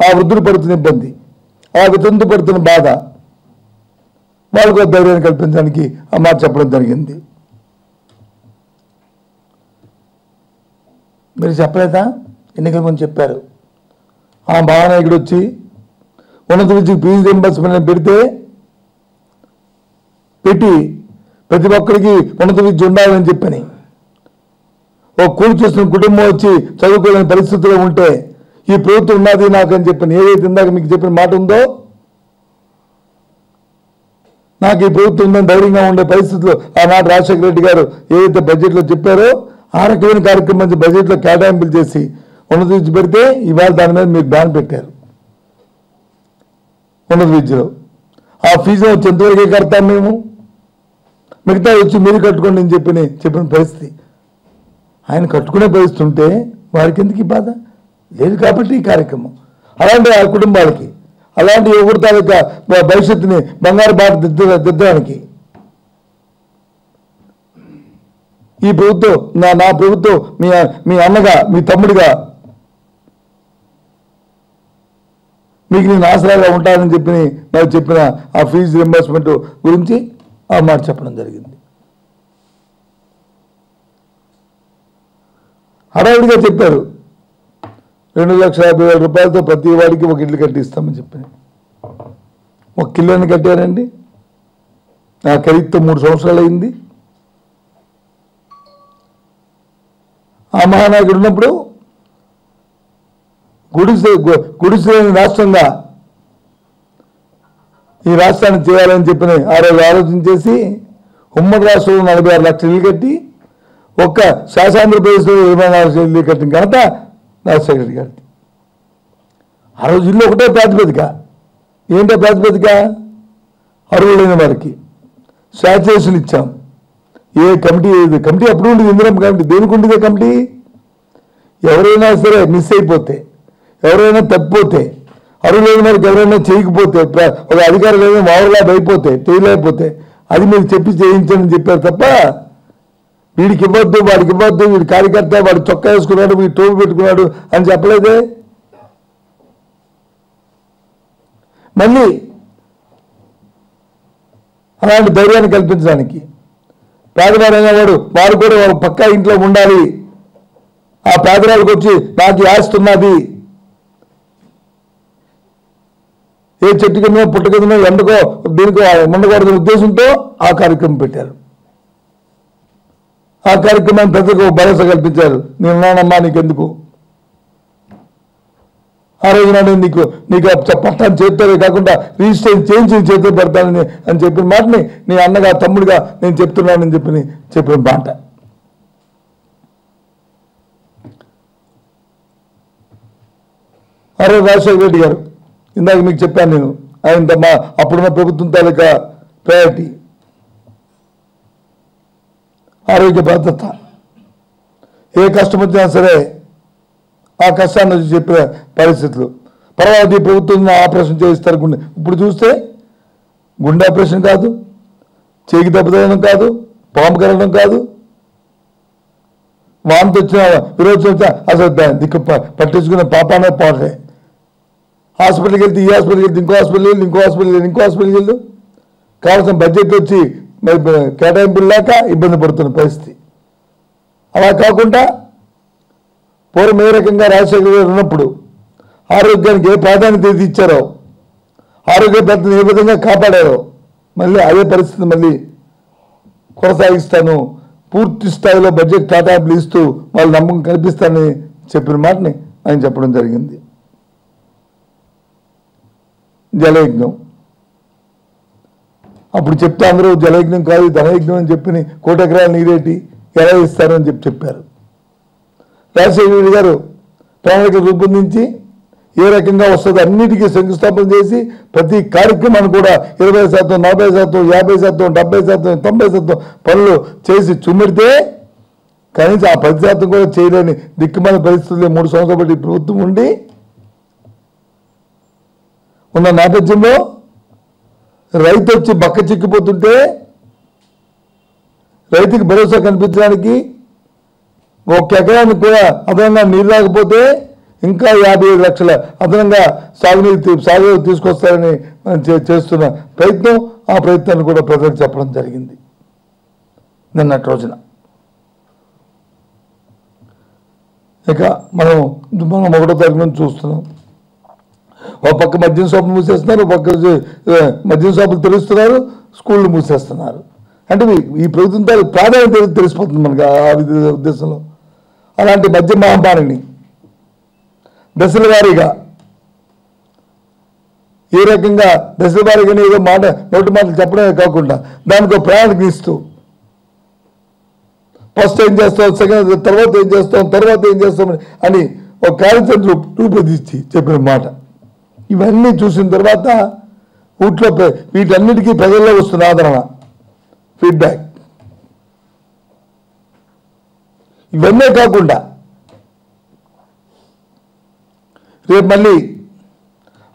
ఆ వృద్ధులు పడుతున్న ఇబ్బంది, ఆ వితంతు పడుతున్న బాధ, వాళ్ళకు ధైర్యాన్ని కల్పించడానికి ఆ మాట చెప్పడం జరిగింది. మీరు చెప్పలేదా? ఎన్నికల ముందు చెప్పారు. ఆ మహానాయకుడు వచ్చి ఉన్నత విద్యకు ఫీజు రీయింబర్స్మెంట్ పెట్టి ప్రతి ఒక్కరికి ఉన్నత విద్య ఉండాలని చెప్పని, ఒక కూలి చేస్తున్న కుటుంబం వచ్చి చదువుకోలేని పరిస్థితుల్లో ఉంటే ఈ ప్రభుత్వం ఉన్నది నాకు అని చెప్పని ఏదైతే ఇందాక మీకు చెప్పిన మాట ఉందో, నాకు ఈ ప్రభుత్వం ఉందని ధైర్యంగా ఉండే పరిస్థితులు ఆనాడు రాజశేఖర రెడ్డి గారు ఏదైతే బడ్జెట్లో చెప్పారో ఆ రకమైన కార్యక్రమం బడ్జెట్లో కేటాయింపులు చేసి ఉన్నత విద్య పెడితే ఇవాళ దాని మీద మీకు బ్యాన్ పెట్టారు. ఉన్నత విద్యలో ఆ ఫీజు వచ్చి ఎంతవరకే కడతాం మేము, మిగతా వచ్చి మీరు కట్టుకోండి అని చెప్పిన పరిస్థితి. ఆయన కట్టుకునే పరిస్థితి ఉంటే వారికి ఎందుకు బాధ లేదు కాబట్టి ఈ కార్యక్రమం. అలాంటి ఆ కుటుంబాలకి, అలాంటి యువకుడు తాలూకా భవిష్యత్తుని బంగారు బాట దిద్దడానికి ఈ ప్రభుత్వం, నా ప్రభుత్వం మీ అన్నగా, మీ తమ్ముడిగా మీకు నేను ఆసరాగా ఉంటానని నాకు చెప్పిన ఆ ఫీజు రింబర్స్మెంట్ గురించి ఆ మాట చెప్పడం జరిగింది. హడావుడిగా చెప్పారు 2,50,000 రూపాయలతో ప్రతి వాడికి ఒక ఇల్లు కట్టిస్తామని చెప్పాను. ఒక కిల్లోని కట్టారండి. నా ఖరీదుతో 3 సంవత్సరాలు అయింది. ఆ మహానాయకుడు ఉన్నప్పుడు గుడిసె రాష్ట్రంగా ఈ రాష్ట్రాన్ని చేయాలని చెప్పిన ఆ రోజు ఆలోచన చేసి ఉమ్మడి రాష్ట్రంలో 46 లక్షల ఇల్లు కట్టి ఒక్క శాసనాంధ్రప్రదేశ్లో 24 లక్షల ఇల్లు కట్టిన ఘనత రాజశేఖర రెడ్డి గారికి. ఆ రోజు ఇల్లు ఒకటే ప్రాతిపదిక. ఏంటో ప్రాతిపదిక? అర్హులైన వారికి శాచురేషన్ ఇచ్చాం. ఏ కమిటీ కమిటీ అప్పుడు ఉండేది, ఇందిరమ్మ కమిటీ. దేనికి ఉండేదే కమిటీ? ఎవరైనా సరే మిస్ అయిపోతే, ఎవరైనా తప్పిపోతే, అర్హులైన వారికి ఎవరైనా చేయకపోతే, ఒక అధికారులు ఏదైనా మామూలుగా అయిపోతే, చేయలేకపోతే అది మీరు చెప్పి చేయించండి చెప్పారు తప్ప వీడికి ఇవ్వద్దు, వాడికి ఇవ్వద్దు, వీడి కార్యకర్త వాడు చొక్కా వేసుకున్నాడు, వీడు టోపీ పెట్టుకున్నాడు అని చెప్పలేదే. మళ్ళీ అలాంటి ధైర్యాన్ని కల్పించడానికి పేదవాడైన వాడు కూడా ఒక పక్కా ఇంట్లో ఉండాలి. ఆ పేదవాళ్ళకి వచ్చి నాకు ఆస్తున్నది, ఏ చెట్టు కింద పుట్ట కింద ఎందుకో దీనికో ఉండకూడదనే ఉద్దేశంతో ఆ కార్యక్రమం పెట్టారు. ఆ కార్యక్రమాన్ని ప్రజలకు భరోసా కల్పించారు. నేనున్నానమ్మా నీకెందుకు, ఆ రోజు నాడు నీకు పట్టాన్ని చేతితో కాకుండా రిజిస్ట్రేషన్ చేయించి చేతితో పెడతానని అని చెప్పిన మాటని నీ అన్నగా తమ్ముడిగా నేను చెప్తున్నానని చెప్పిన మాట. ఆ రోజు రాజశేఖర రెడ్డి గారు, ఇందాక మీకు చెప్పాను నేను, ఆయన అప్పుడున్న ప్రభుత్వం తాలూకా ప్రయారిటీ ఆరోగ్య భద్రత. ఏ కష్టం వచ్చినా సరే ఆ కష్టాన్ని చెప్పిన పరిస్థితులు. పర్వాలేదు ఈ ప్రభుత్వం ఆపరేషన్ చేయిస్తారు గుండె. ఇప్పుడు చూస్తే గుండె ఆపరేషన్ కాదు, చేకి దెబ్బతనం కాదు, పాము కలగడం కాదు, వాంతి వచ్చిన విరోచన వచ్చిన అసలు దిక్కు పట్టించుకునే పాపానే పోతే హాస్పిటల్కి వెళ్తే ఈ హాస్పిటల్కి వెళ్తే ఇంకో హాస్పిటల్కి వెళ్తే ఇంకో హాస్పిటల్కి వెళ్తే ఇంకో హాస్పిటల్కి వెళ్తే కావాల్సిన బడ్జెట్ వచ్చి మరి కేటాయింపులు లేక ఇబ్బంది పడుతున్న పరిస్థితి. అలా కాకుండా పూర్వం ఏ రకంగా రాజశేఖర గారు ఉన్నప్పుడు ఆరోగ్యానికి ఏ ప్రాధాన్యత ఇచ్చారో, ఆరోగ్య భద్రతను ఏ విధంగా కాపాడారో మళ్ళీ అదే పరిస్థితి మళ్ళీ కొనసాగిస్తాను, పూర్తి స్థాయిలో బడ్జెట్ కేటాయింపులు ఇస్తూ వాళ్ళు నమ్మకం కల్పిస్తానని చెప్పిన మాటని ఆయన చెప్పడం జరిగింది. జలయజ్ఞం అప్పుడు చెప్తే అందరూ జలయజ్ఞం కాదు ధనయజ్ఞం అని చెప్పి 1 కోటి ఎకరాల నీరేటి ఎలా ఇస్తారు అని చెప్పారు. రాజశేఖర గారు ప్రణాళిక రూపొందించి ఏ రకంగా వస్తుందో అన్నిటికీ శంకుస్థాపన చేసి ప్రతి కార్యక్రమాన్ని కూడా 20%, 40%, 50%, 70%, 90% పనులు చేసి చుమ్మిడితే కనీసం ఆ 10% కూడా చేయలేని దిక్కుమాల పరిస్థితుల్లో 3 సంవత్సరాల బట్టి ప్రభుత్వం ఉండి ఉన్న నేపథ్యంలో రైతు వచ్చి బక్క చిక్కిపోతుంటే రైతుకి భరోసా కల్పించడానికి 1 ఎకరానికి కూడా అదనంగా నీరు రాకపోతే ఇంకా 55 లక్షల అదనంగా సాగు తీసుకొస్తారని చేస్తున్న ప్రయత్నం, ఆ ప్రయత్నాన్ని కూడా ప్రజలకు చెప్పడం జరిగింది నిన్నటి రోజున. ఇక మనం 1వ తారీఖు నుంచి చూస్తున్నాం. ఒక పక్క మద్యం షాపులు మూసేస్తున్నారు, ఒక పక్క మద్యం షాపులు తెరుస్తున్నారు, స్కూళ్ళు మూసేస్తున్నారు. అంటే ఈ ప్రభుత్వం ప్రాధాన్యత తెలిసిపోతుంది మనకి ఆ ఉద్దేశంలో. అలాంటి మద్య మహామారిని దశల వారీగా ఏ రకంగా దశల వారీగానే ఏదో నోటి మాటలు చెప్పడమే కాకుండా దానికి ఒక ప్రణాళిక ఇస్తూ ఫస్ట్ ఏం చేస్తాం, సెకండ్ తర్వాత ఏం చేస్తాం అని ఒక కార్యాచరణ రూపొందించి చెప్పిన మాట. ఇవన్నీ చూసిన తర్వాత వీటన్నిటికీ ప్రజల్లో వస్తున్న ఆదరణ, ఫీడ్బ్యాక్. ఇవన్నీ కాకుండా రేపు మళ్ళీ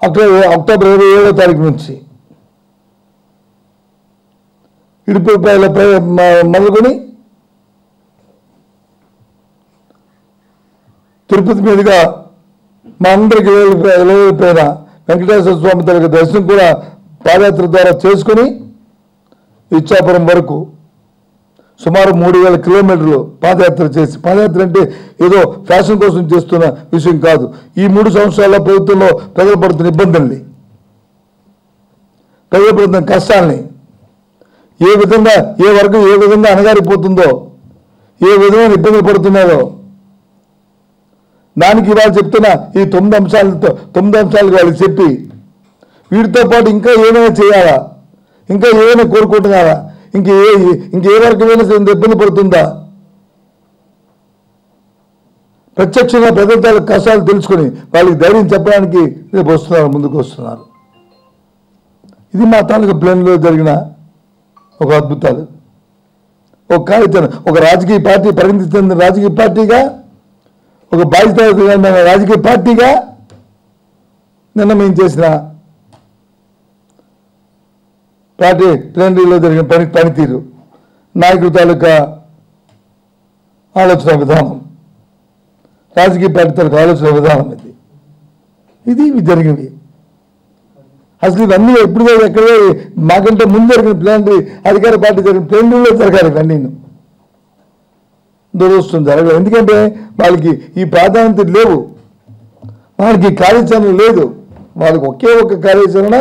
అక్టోబర్ 27వ తారీఖు నుంచి ఇడుపులపైల మొదలుకొని తిరుపతి మీదుగా మా అందరికి వెళ్ళిపోయిన వెంకటేశ్వర స్వామి తల్లి దర్శనం కూడా పాదయాత్ర ద్వారా చేసుకుని ఇచ్చాపురం వరకు సుమారు 3000 కిలోమీటర్లు పాదయాత్ర చేసి, పాదయాత్ర అంటే ఏదో ఫ్యాషన్ కోసం చేస్తున్న విషయం కాదు. ఈ 3 సంవత్సరాల ప్రభుత్వంలో ప్రజలు పడుతున్న ఇబ్బందుల్ని, ప్రజలు పడుతున్న కష్టాలని, ఏ విధంగా ఏ వర్గం ఏ విధంగా అణగారిపోతుందో, ఏ విధమైన ఇబ్బందులు పడుతున్నారో దానికి ఇవాళ చెప్తున్న ఈ 9 అంశాలకు వాళ్ళకి చెప్పి వీటితో పాటు ఇంకా ఏమైనా చేయాలా, ఇంకా ఏమైనా కోరుకుంటున్నారా, ఇంకే వర్గమైనా ఇబ్బంది పడుతుందా, ప్రత్యక్షంగా ప్రజల కష్టాలు తెలుసుకొని వాళ్ళకి ధైర్యం చెప్పడానికి రేపు ముందుకు వస్తున్నారు. ఇది మా తాలూకా ప్లాన్లో జరిగిన ఒక అద్భుతాలు. ఒక కార్యాచరణ, ఒక రాజకీయ పార్టీ పరిణితి చెందిన రాజకీయ పార్టీగా, ఒక బాధ్యత రాజకీయ పార్టీగా నిన్న మేము చేసిన పార్టీ ప్లాన్లో జరిగిన పనితీరు, నాయకుల తాలూకా ఆలోచన విధానం, రాజకీయ పార్టీ తాలూకా ఆలోచన విధానం ఇవి జరిగినవి. అసలు ఇవన్నీ ఎప్పుడు ఎక్కడే మాకంటే ముందు జరిగిన ప్లానరీ అధికార పార్టీ జరిగిన ప్లానరీలో జరగాలి. ఇవన్నీ దురదృష్టం జరగదు. ఎందుకంటే వాళ్ళకి ఈ ప్రాధాన్యత లేవు, వాళ్ళకి కార్యాచరణ లేదు. వాళ్ళకి ఒకే ఒక కార్యాచరణ,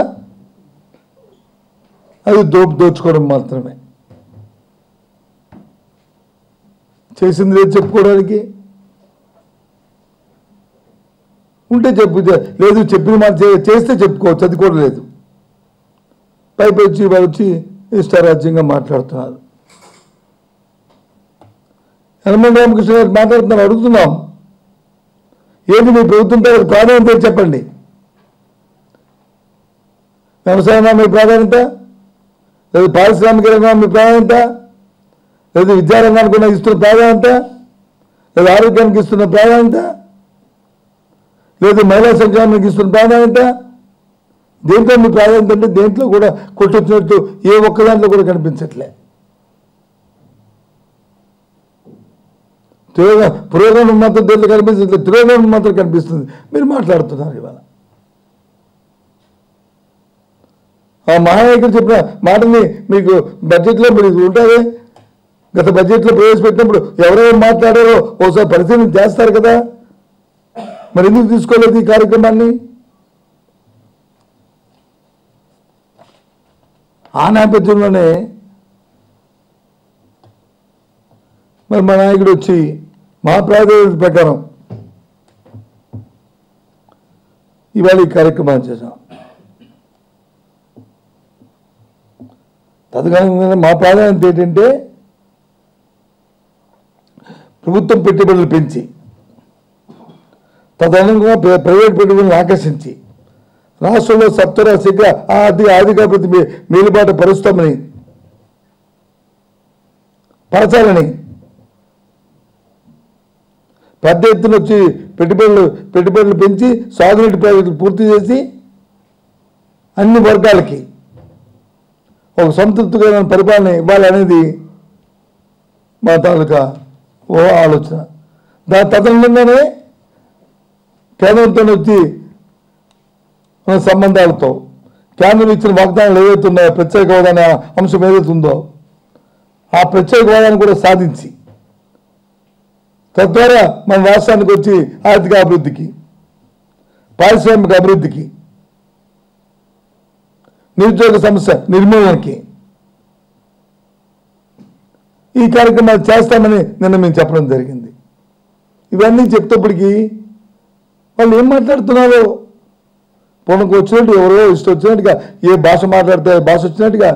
అది దోచుకోవడం మాత్రమే. చేసింది లేదు చెప్పుకోవడానికి, ఉంటే లేదు చెప్పిన మాట చేస్తే చెప్పుకోవచ్చు, అది కూడా లేదు. పైపు వచ్చి ఇష్టారాజ్యంగా మాట్లాడుతున్నారు. యనమల రామకృష్ణ గారు మాట్లాడుతున్నారు, అడుగుతున్నాం, ఏంటి మీ ప్రభుత్వంతో ప్రాధాన్యత చెప్పండి. వ్యవసాయమా మీ ప్రాధాన్యత, లేదు పారిశ్రామిక రంగం మీ ప్రాధాన్యత, లేదు విద్యారంగానికి ఇస్తున్న ప్రాధాన్యత, లేదు ఆరోగ్యానికి ఇస్తున్న ప్రాధాన్యత, లేదు మహిళా సంక్షేమానికి ఇస్తున్న ప్రాధాన్యత. దేంట్లో మీ ప్రాధాన్యత అంటే దేంట్లో కూడా కొట్టొచ్చినట్టు ఏ ఒక్క దాంట్లో కూడా కనిపించట్లే. పురోగమనం మాత్రం దేంట్లో కనిపిస్తుంది, తిరోగమనం మాత్రం కనిపిస్తుంది. మీరు మాట్లాడుతున్నారు ఇవాళ. ఆ మహానాయకుడు చెప్పిన మాటని మీకు బడ్జెట్లో మీరు ఉంటుంది. గత బడ్జెట్లో ప్రవేశపెట్టినప్పుడు ఎవరెవరు మాట్లాడారో ఒకసారి పరిశీలన చేస్తారు కదా. మరి ఎందుకు తీసుకోలేదు ఈ కార్యక్రమాన్ని? ఆ నేపథ్యంలోనే మరి మా నాయకుడు వచ్చి మా ప్రాధాన్యత ప్రకారం ఇవాళ ఈ కార్యక్రమాన్ని చేశాం. తదనుగుణంగా మా ప్రాధాన్యత ఏంటంటే ప్రభుత్వం పెట్టుబడులు పెంచి తదనుగుణంగా ప్రైవేట్ పెట్టుబడులను ఆకర్షించి రాష్ట్రంలో సత్వర శీఘ్ర ఆర్థికాభివృద్ధి మేలుబాటు పరుస్తామని పరచాలని పెద్ద ఎత్తున వచ్చి పెట్టుబడులు పెంచి సాగునీటి ప్రాజెక్టులు పూర్తి చేసి అన్ని వర్గాలకి ఒక సంతృప్తికరమైన పరిపాలన ఇవ్వాలనేది మా తాలూకా ఆలోచన. తదనుగుణంగానే కేంద్రంతో వచ్చి సంబంధాలతో కేంద్రం ఇచ్చిన వాగ్దానాలు ఏవైతున్నాయో ప్రత్యేక హోదా అనే అంశం ఏదైతుందో ఆ ప్రత్యేక హోదాను కూడా సాధించి తద్వారా మన రాష్ట్రానికి వచ్చి ఆర్థిక అభివృద్ధికి, పారిశ్రామిక అభివృద్ధికి, నిరుద్యోగ సమస్య నిర్మూలనకి ఈ కార్యక్రమాలు చేస్తామని నిన్న మేము చెప్పడం జరిగింది. ఇవన్నీ చెప్తేప్పటికీ వాళ్ళు ఏం మాట్లాడుతున్నారో పొనకు వచ్చినట్టు ఎవరో ఇష్టం వచ్చినట్టుగా ఏ భాష మాట్లాడితే భాష వచ్చినట్టుగా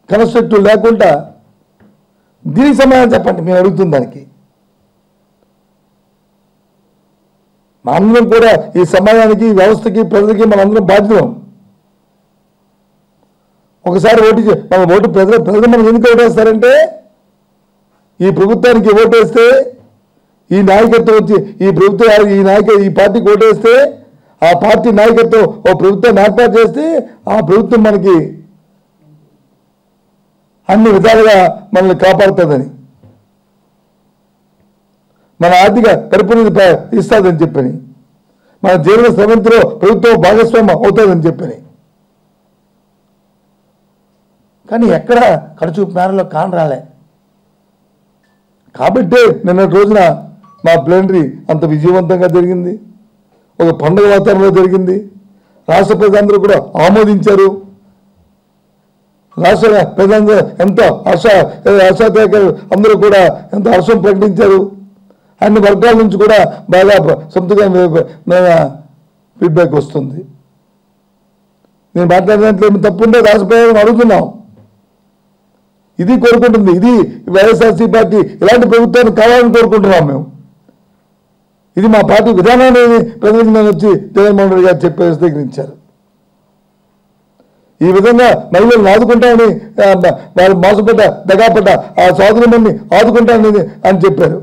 కన్స్ట్రక్టివ్ లేకుండా దీనికి సమాధానం చెప్పండి. మేము అడుగుతున్న దానికి మనందరం కూడా ఈ సమాజానికి, వ్యవస్థకి, ప్రజలకి మనందరం బాధ్యులం. ఒకసారి మన ఓటు ప్రజలు మనం ఎందుకు ఓటేస్తారంటే ఈ ప్రభుత్వానికి ఓటేస్తే ఈ నాయకత్వం వచ్చి ఈ పార్టీకి ఓటేస్తే ఆ పార్టీ నాయకత్వం ఓ ప్రభుత్వాన్ని ఏర్పాటు చేస్తే ఆ ప్రభుత్వం మనకి అన్ని విధాలుగా మనల్ని కాపాడుతుందని, మన ఆర్థిక పరిపూర్ణత ఇస్తుందని చెప్పని, మన జీవన స్రవంతిలో ప్రభుత్వం భాగస్వామ్యం అవుతుందని చెప్పని. కానీ ఎక్కడ కడుచూపు మేరలో కానరాలే. కాబట్టే నిన్నటి రోజున మా ప్లేనరీ అంత విజయవంతంగా జరిగింది. ఒక పండుగ వాతావరణంలో జరిగింది. రాష్ట్ర ప్రజలందరూ కూడా ఆమోదించారు. రాష్ట్ర ప్రజలందరూ ఎంతో హర్షాతిరేకాలు అందరూ కూడా ఎంతో హర్షం ప్రకటించారు. అన్ని వర్గాల నుంచి కూడా బాగా సొంతగా ఫీడ్బ్యాక్ వస్తుంది. నేను మాట్లాడినట్లు ఏమి తప్పుంటే రాష్ట్ర ప్రజలను అడుగుతున్నాం. ఇది కోరుకుంటుంది. ఇది వైఎస్ఆర్సీ పార్టీ ఇలాంటి ప్రభుత్వాన్ని కావాలని కోరుకుంటున్నాం మేము. ఇది మా పార్టీ విధానాన్ని ప్రజలకు నేను వచ్చి జగన్మోహన్ రెడ్డి గారు చెప్పి స్వీకరించారు. ఈ విధంగా మహిళలను ఆదుకుంటామని, వాళ్ళు మోసపడ్డ దగాపడ్డ ఆ సోదరులని ఆదుకుంటామని అని చెప్పారు.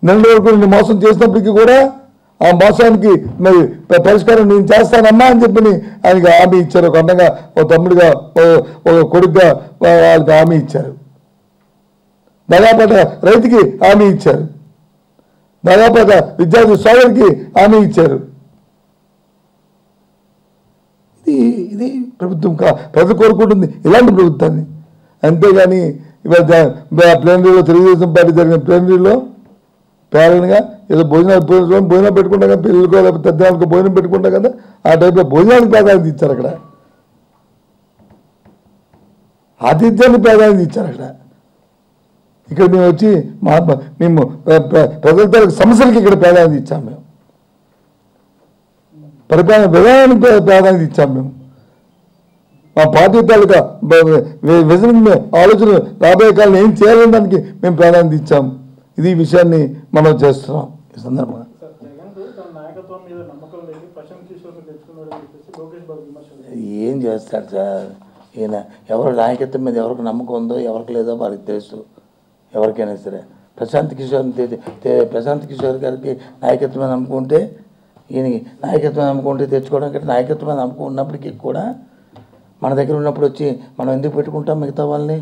నెల వరకు నేను మోసం చేసినప్పటికీ కూడా ఆ మోసానికి మరి పరిష్కారం నేను చేస్తానమ్మా అని చెప్పి ఆయనకి హామీ ఇచ్చారు. ఒక అన్నగా, ఒక తమ్ముడిగా, ఒక కొడుకుగా వాళ్ళకి హామీ ఇచ్చారు. దగాపడ్డ రైతుకి హామీ ఇచ్చారు. దగాపడ్డ విద్యార్థి సోదరికి హామీ ఇచ్చారు. ఇది ప్రభుత్వం ప్రజలు కోరుకుంటుంది ఇలాంటి ప్రభుత్వాన్ని. అంతేగాని ఇవాళ ప్లేనరీలో తెలుగుదేశం పార్టీ జరిగిన ప్లేనరీలో పేరెంట్గా ఏదో భోజనాలు పెట్టుకుంటాం కదా, పిల్లలకో లేకపోతే పెద్దవాళ్ళకో భోజనం పెట్టుకుంటాం కదా, ఆ టైప్లో భోజనానికి ప్రాధాన్యత ఇచ్చారు. అక్కడ ఆతిథ్యాన్ని ప్రాధాన్యత ఇచ్చారు. ఇక్కడ మేము వచ్చి మేము ప్రజల తాలూకు సమస్యలకి ఇక్కడ ప్రాధాన్యత ఇచ్చాము. మేము పరిపాలన విధానానికి ప్రాధాన్యత ఇచ్చాము. మేము మా పార్టీ తాలూకా విజన్ ఆలోచన రాబోయే కాలం ఏం చేయాలని దానికి మేము ప్రాధాన్యత ఇచ్చాము. ఇది విషయాన్ని మనం చేస్తున్నాం. ఈ సందర్భంగా ఏం చేస్తాడు సార్ ఈయన? ఎవరి నాయకత్వం మీద ఎవరికి నమ్మకం ఉందో ఎవరికి లేదో వారికి తెలుసు. ఎవరికైనా సరే ప్రశాంత్ కిషోర్ గారికి నాయకత్వం నమ్మకం ఉంటే, ఈయనకి నాయకత్వం నమ్మకం ఉంటే తెచ్చుకోవడానికి నాయకత్వం నమ్మకం ఉన్నప్పటికీ కూడా మన దగ్గర ఉన్నప్పుడు వచ్చి మనం ఎందుకు పెట్టుకుంటాం మిగతా వాళ్ళని?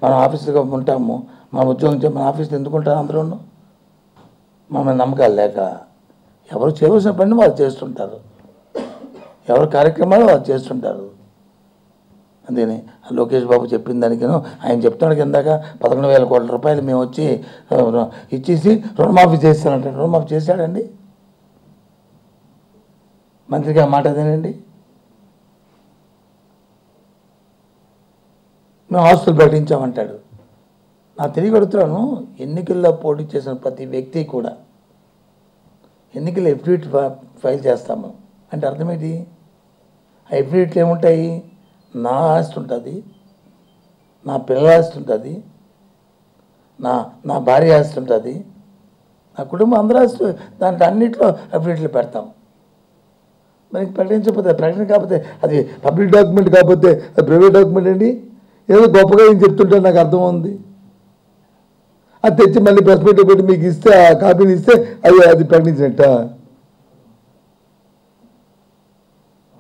మనం ఆఫీసుగా ఉంటాము, మన ఉద్యోగం మన ఆఫీస్లో ఎందుకు ఉంటారు అందరూ? మన నమ్మకాలు లేక ఎవరు చేయవలసిన పని వాళ్ళు చేస్తుంటారు, ఎవరి కార్యక్రమాలు వాళ్ళు చేస్తుంటారు. అంతేనే లోకేష్ బాబు చెప్పిన దానికేనో ఆయన చెప్తున్నాడు కిందాక 11,000 కోట్ల రూపాయలు మేము వచ్చి ఇచ్చేసి రుణమాఫీ చేస్తానంటే రుణమాఫీ చేశాడండి? మంత్రిగా మాట అదేనండి. మేము ఆస్తులు ప్రకటించామంటాడు. నా తిరిగి అడుగుతున్నాను, ఎన్నికల్లో పోటీ చేసిన ప్రతి వ్యక్తి కూడా ఎన్నికల్లో ఎఫిడవిట్ ఫైల్ చేస్తాము అంటే అర్థమేంటి? ఆ ఎఫిడవిట్లు ఏముంటాయి? నా ఆస్తి ఉంటుంది, నా పిల్లల ఆస్తి ఉంటుంది, నా భార్య ఆస్తి ఉంటుంది, నా కుటుంబం అందరూ ఆస్తి, దాంట్లో అన్నింటిలో ఎఫిడవిట్లు పెడతాం. మరి ప్రకటించకపోతే ప్రకటన కాకపోతే అది పబ్లిక్ డాక్యుమెంట్ కాకపోతే అది ప్రైవేట్ డాక్యుమెంట్ అండి. ఏదో గొప్పగా ఏం చెప్తుంటే నాకు అర్థమవుంది. అది తెచ్చి మళ్ళీ ప్రెస్ మీట్ పెట్టి మీకు ఇస్తే ఆ కాపీని ఇస్తే అది ప్రకటించినట్ట.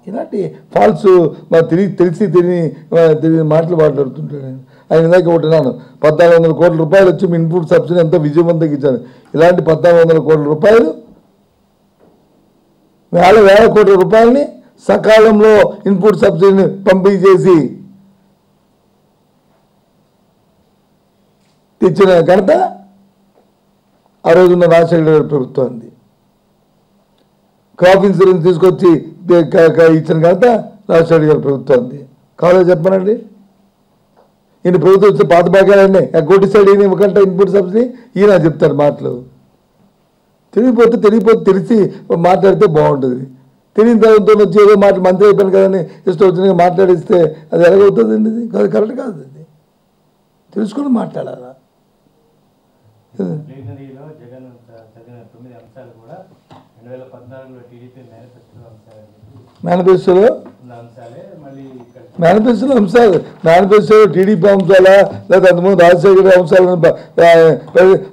ఇలాంటి ఫాల్స్ తెలియని మాటలు మాట్లాడుతుంటాడు ఆయన. ఇందాక ఒకటిన్నాను, 1,400 కోట్ల రూపాయలు వచ్చి మీ ఇన్పుట్ సబ్సిడీ ఎంతో విజయవంతంగా ఇచ్చాను. ఇలాంటి 1,400 కోట్ల రూపాయలు, వేల కోట్ల రూపాయలని సకాలంలో ఇన్పుట్ సబ్సిడీని పంపిణీ చేసి తెచ్చిన ఘనత ఆ రోజున్న రాజశేఖర గారి ప్రభుత్వాన్ని. క్రాప్ ఇన్సూరెన్స్ తీసుకొచ్చి ఇచ్చిన ఘనత రాజశేఖర గారి ప్రభుత్వాన్ని. కాలేజ్ చెప్పానండి, ఈయన ప్రభుత్వం వచ్చే పాత భాగాలన్నీ కొట్టిసాడు ఈయన ఇవ్వకంట ఇన్పుట్ సబ్సిడీ. ఈయన చెప్తాడు మాటలు. తెలియపోతే తెలిసి మాట్లాడితే బాగుంటుంది. తెలియని తర్వాత వచ్చి ఏదో మాటలు మంత్రి అయిపోయాను కదని ఇష్టం వచ్చినగా మాట్లాడిస్తే అది ఎలాగవుతుందండి? అది కరెక్ట్ కాదు. అది తెలుసుకుని మాట్లాడాలా. జగన్ చదివిన 9 అంశాలు కూడా 2014లో టీడీపీ మేనిఫెస్టోలో మేనిఫెస్టోలో టీడీపీ అంశాలా లేదా అంతకుముందు రాజశేఖర అంశాలను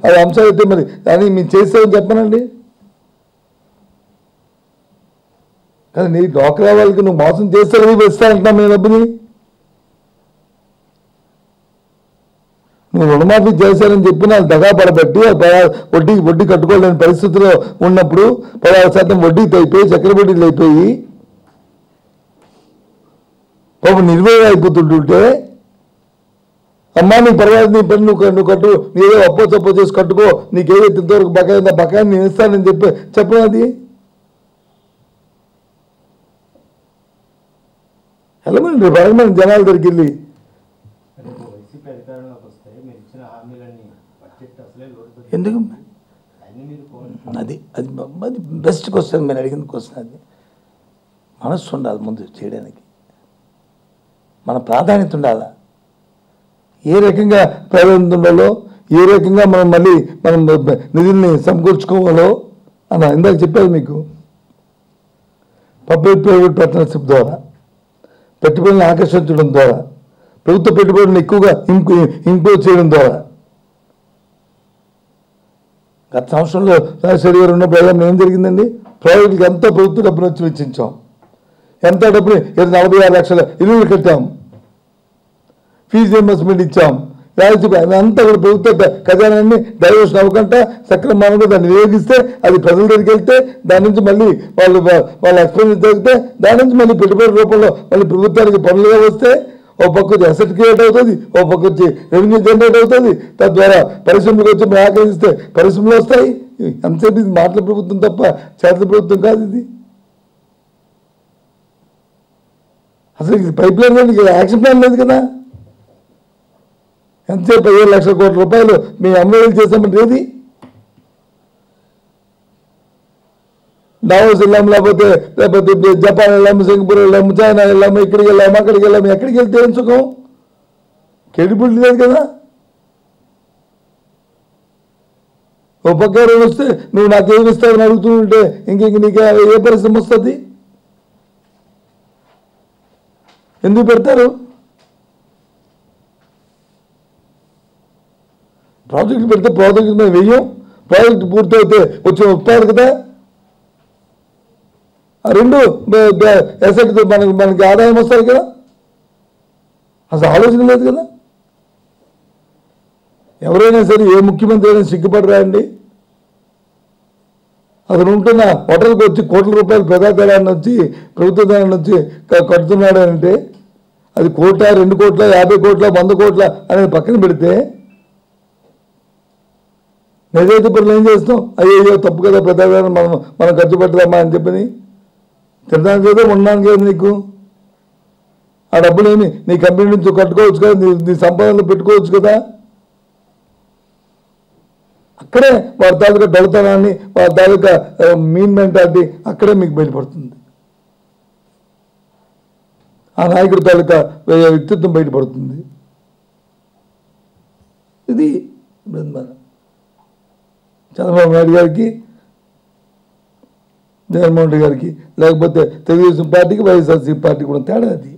అది అంశాలు అయితే మరి అని మేము చేస్తామని చెప్పనండి. కానీ నీ డోక్రా వాళ్ళకి నువ్వు మోసం చేస్తావు ఇస్తా అంటున్నా మీ డబ్బుని. నువ్వు రుణమాఫీ చేశారని చెప్పి నాకు దగా పడబట్టి వడ్డీ కట్టుకోలేని పరిస్థితిలో ఉన్నప్పుడు 16% వడ్డీతో అయిపోయి చక్రవడ్డీలు అయిపోయి పాపం నిర్వహణ అయిపోతుంటుంటే, అమ్మా నీ పర్వాలేదు నీ పని నువ్వు కట్టు, నీదో అప్పో చేసి కట్టుకో, నీకేదైతే ఇంతవరకు బకాయి ఉందో బకాయిని నేను ఇస్తానని చెప్పను. అది వెళ్ళమని రేపు అడగమని జనాల దగ్గరికి వెళ్ళి. ఎందుకు అది బెస్ట్ క్వశ్చన్ మీరు అడిగిన క్వశ్చన్. అది మనస్సు ఉండాలి ముందు చేయడానికి, మన ప్రాధాన్యత ఉండాలి. ఏ రకంగా ప్రాధాన్యత ఉండాలో, ఏ రకంగా మనం నిధుల్ని సమకూర్చుకోవాలో అన్న ఇందాక చెప్పాను మీకు. పబ్లిక్ ప్రైవేట్ పార్ట్నర్షిప్ ద్వారా పెట్టుబడులను ఆకర్షించడం ద్వారా, ప్రభుత్వ పెట్టుబడులను ఎక్కువగా ఇంక్లూడ్ చేయడం ద్వారా. గత సంవత్సరంలో రాజశేఖర్ గారు ఉన్నప్పుడు ఏం జరిగిందండి? ప్రైవేట్కి ఎంత ప్రభుత్వ డబ్బులు వచ్చి వెచ్చించాం, ఎంత డబ్బులు 46 లక్షల ఇల్లులు కట్టాం, ఫీజు రియంబర్స్మెంట్ ఇచ్చాం, అంతా కూడా ప్రభుత్వ ఖజానాన్ని డైవర్షన్ అవ్వకుండా సక్రమంగా దాన్ని వినియోగిస్తే అది ప్రజల దగ్గరికి వెళ్తే దాని నుంచి మళ్ళీ వాళ్ళ ఎక్స్పెన్సెస్ జరిగితే దాని నుంచి మళ్ళీ పెట్టుబడి రూపంలో మళ్ళీ ప్రభుత్వానికి పనులుగా వస్తే ఓ పక్క వచ్చి అసెట్ క్రియేట్ అవుతుంది, ఓ పక్క వచ్చి రెవెన్యూ జనరేట్ అవుతుంది. తద్వారా పరిశ్రమలకు వచ్చి మేము ఆకర్షిస్తే పరిశ్రమలు వస్తాయి. ఎంతసేపు ఇది మాటల ప్రభుత్వం తప్ప చేతల ప్రభుత్వం కాదు ఇది. అసలు ఇది పైప్ లైన్ యాక్షన్ ప్లాన్ లేదు కదా. ఎంతసేపు 15 లక్షల కోట్ల రూపాయలు మేము అమలు చేస్తామంటే ఏది? డావోస్ వెళ్ళాము, లేకపోతే జపాన్ వెళ్ళాము, సింగపూర్ వెళ్ళాము, చైనా వెళ్ళాము, ఇక్కడికి వెళ్ళాము, అక్కడికి వెళ్ళాము. ఎక్కడికి వెళ్తే ఏం సుఖం? క్రెడిబిలిటీ లేదు కదా. ఓ పక్క వస్తే నువ్వు నాకేమి ఇస్తావని అడుగుతుంటే నీకు ఏ పరిశ్రమ వస్తుంది? ఎందుకు పెడతారు? ప్రాజెక్టు పెడితే ప్రాజెక్టు మేము వెయ్యం, ప్రాజెక్టు పూర్తయితే వచ్చిన ఉత్పాదకత ఆ రెండు ఎసెట్తో మనకి ఆదాయం వస్తుంది కదా. అసలు ఆలోచన లేదు కదా. ఎవరైనా సరే ఏ ముఖ్యమంత్రి అయినా సిగ్గుపడరా అండి? అతను ఉంటున్న హోటల్కి వచ్చి కోట్ల రూపాయలు ప్రజాధనాన్ని వచ్చి ప్రభుత్వ ధనాన్ని వచ్చి కడుతున్నాడు అంటే అది 1 కోట్ల 2 కోట్ల 50 కోట్ల 100 కోట్ల అనేది పక్కన పెడితే నిజాయితీ పనులు ఏం చేస్తాం? అయ్యో తప్పు కదా ప్రజాధనం మనం ఖర్చు పెట్టదామా అని చెప్పని తినడానికి ఏదో ఉండడానికి లేదు నీకు. ఆ డబ్బులు ఏమి నీ కంపెనీ నుంచి కట్టుకోవచ్చు కదా, నీ సంపాదనలో పెట్టుకోవచ్చు కదా. అక్కడే వారి తాలూకా దళితనాన్ని వారి తాలూకా మీన్ మెంటాలిటీ అక్కడే మీకు బయటపడుతుంది. ఆ నాయకుడి తాలూకా వ్యక్తిత్వం బయటపడుతుంది. ఇది చంద్రబాబు నాయుడు గారికి, జగన్మోహన్ రెడ్డి గారికి, లేకపోతే తెలుగుదేశం పార్టీకి, వైఎస్ఆర్సీపీ పార్టీకి కూడా తేడా అది.